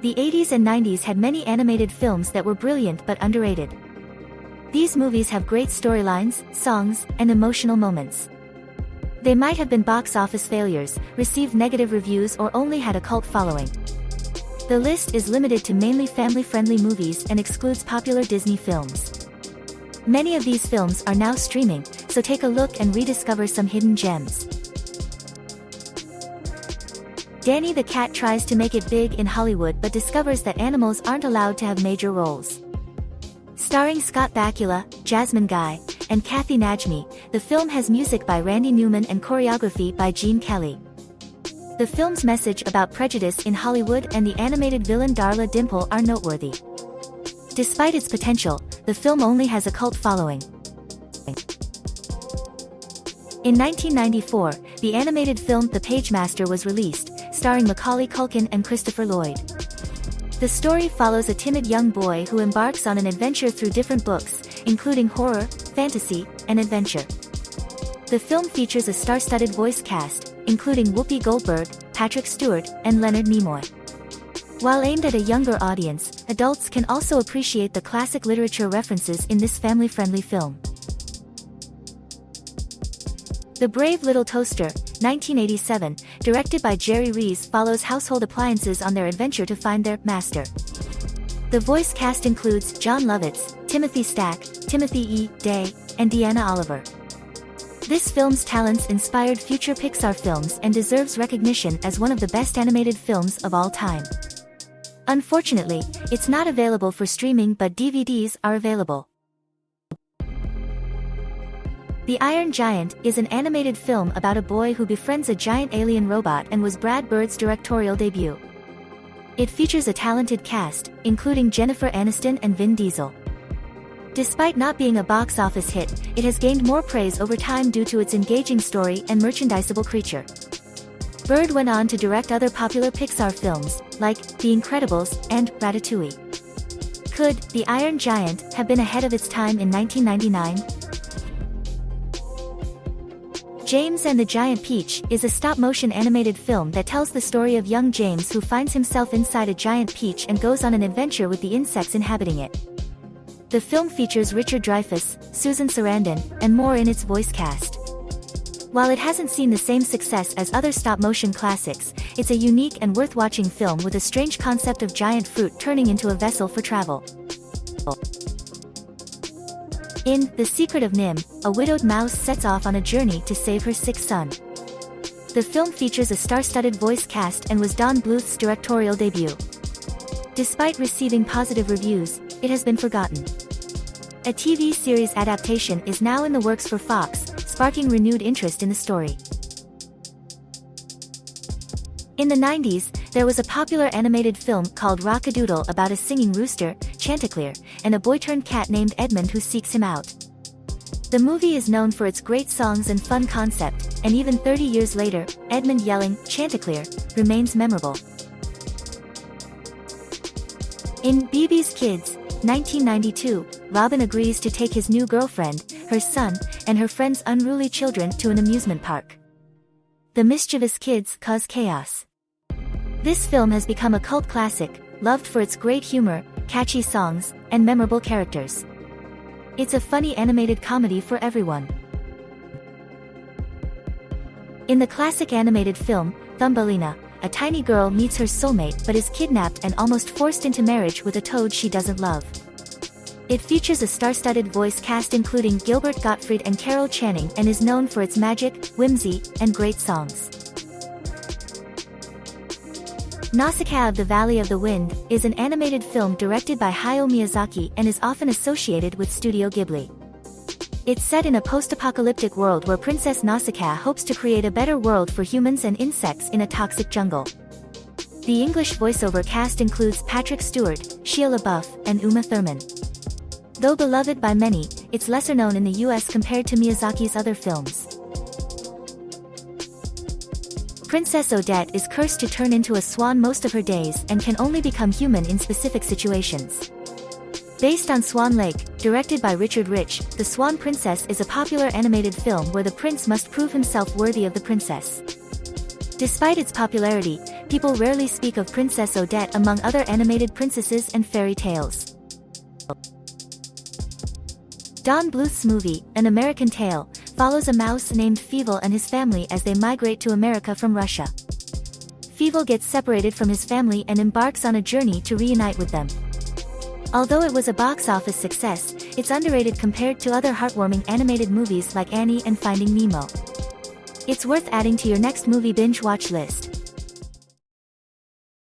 The 80s and 90s had many animated films that were brilliant but underrated. These movies have great storylines, songs, and emotional moments. They might have been box office failures, received negative reviews, or only had a cult following. The list is limited to mainly family-friendly movies and excludes popular Disney films. Many of these films are now streaming, so take a look and rediscover some hidden gems. Danny the cat tries to make it big in Hollywood but discovers that animals aren't allowed to have major roles. Starring Scott Bakula, Jasmine Guy, and Kathy Najmy, the film has music by Randy Newman and choreography by Gene Kelly. The film's message about prejudice in Hollywood and the animated villain Darla Dimple are noteworthy. Despite its potential, the film only has a cult following. In 1994, the animated film The Pagemaster was released, starring Macaulay Culkin and Christopher Lloyd. The story follows a timid young boy who embarks on an adventure through different books, including horror, fantasy, and adventure. The film features a star-studded voice cast, including Whoopi Goldberg, Patrick Stewart, and Leonard Nimoy. While aimed at a younger audience, adults can also appreciate the classic literature references in this family-friendly film. The Brave Little Toaster, 1987, directed by Jerry Rees, follows household appliances on their adventure to find their master. The voice cast includes John Lovitz, Timothy Stack, Timothy E. Day, and Deanna Oliver. This film's talents inspired future Pixar films and deserves recognition as one of the best animated films of all time. Unfortunately, it's not available for streaming, but DVDs are available. The Iron Giant is an animated film about a boy who befriends a giant alien robot and was Brad Bird's directorial debut. It features a talented cast, including Jennifer Aniston and Vin Diesel. Despite not being a box office hit, it has gained more praise over time due to its engaging story and merchandisable creature. Bird went on to direct other popular Pixar films, like The Incredibles and Ratatouille. Could The Iron Giant have been ahead of its time in 1999? James and the Giant Peach is a stop-motion animated film that tells the story of young James who finds himself inside a giant peach and goes on an adventure with the insects inhabiting it. The film features Richard Dreyfuss, Susan Sarandon, and more in its voice cast. While it hasn't seen the same success as other stop-motion classics, it's a unique and worth-watching film with a strange concept of giant fruit turning into a vessel for travel. In The Secret of Nim, a widowed mouse sets off on a journey to save her sick son. The film features a star-studded voice cast and was Don Bluth's directorial debut. Despite receiving positive reviews, it has been forgotten. A TV series adaptation is now in the works for Fox, sparking renewed interest in the story. In the 90s, there was a popular animated film called RockaDoodle about a singing rooster, Chanticleer, and a boy-turned-cat named Edmund who seeks him out. The movie is known for its great songs and fun concept, and even 30 years later, Edmund yelling, "Chanticleer," remains memorable. In Bibis Kids, 1992, Robin agrees to take his new girlfriend, her son, and her friend's unruly children to an amusement park. The mischievous kids cause chaos. This film has become a cult classic, loved for its great humor, catchy songs, and memorable characters. It's a funny animated comedy for everyone. In the classic animated film, Thumbelina, a tiny girl meets her soulmate but is kidnapped and almost forced into marriage with a toad she doesn't love. It features a star-studded voice cast including Gilbert Gottfried and Carol Channing and is known for its magic, whimsy, and great songs. Nosika of the Valley of the Wind is an animated film directed by Hayao Miyazaki and is often associated with Studio Ghibli. It's set in a post-apocalyptic world where Princess Nausicaa hopes to create a better world for humans and insects in a toxic jungle. The English voiceover cast includes Patrick Stewart, Shia LaBeouf, and Uma Thurman. Though beloved by many, it's lesser known in the US compared to Miyazaki's other films. Princess Odette is cursed to turn into a swan most of her days and can only become human in specific situations. Based on Swan Lake, directed by Richard Rich, The Swan Princess is a popular animated film where the prince must prove himself worthy of the princess. Despite its popularity, people rarely speak of Princess Odette among other animated princesses and fairy tales. Don Bluth's movie, An American Tail, follows a mouse named Fievel and his family as they migrate to America from Russia. Fievel gets separated from his family and embarks on a journey to reunite with them. Although it was a box office success, it's underrated compared to other heartwarming animated movies like Annie and Finding Nemo. It's worth adding to your next movie binge watch list.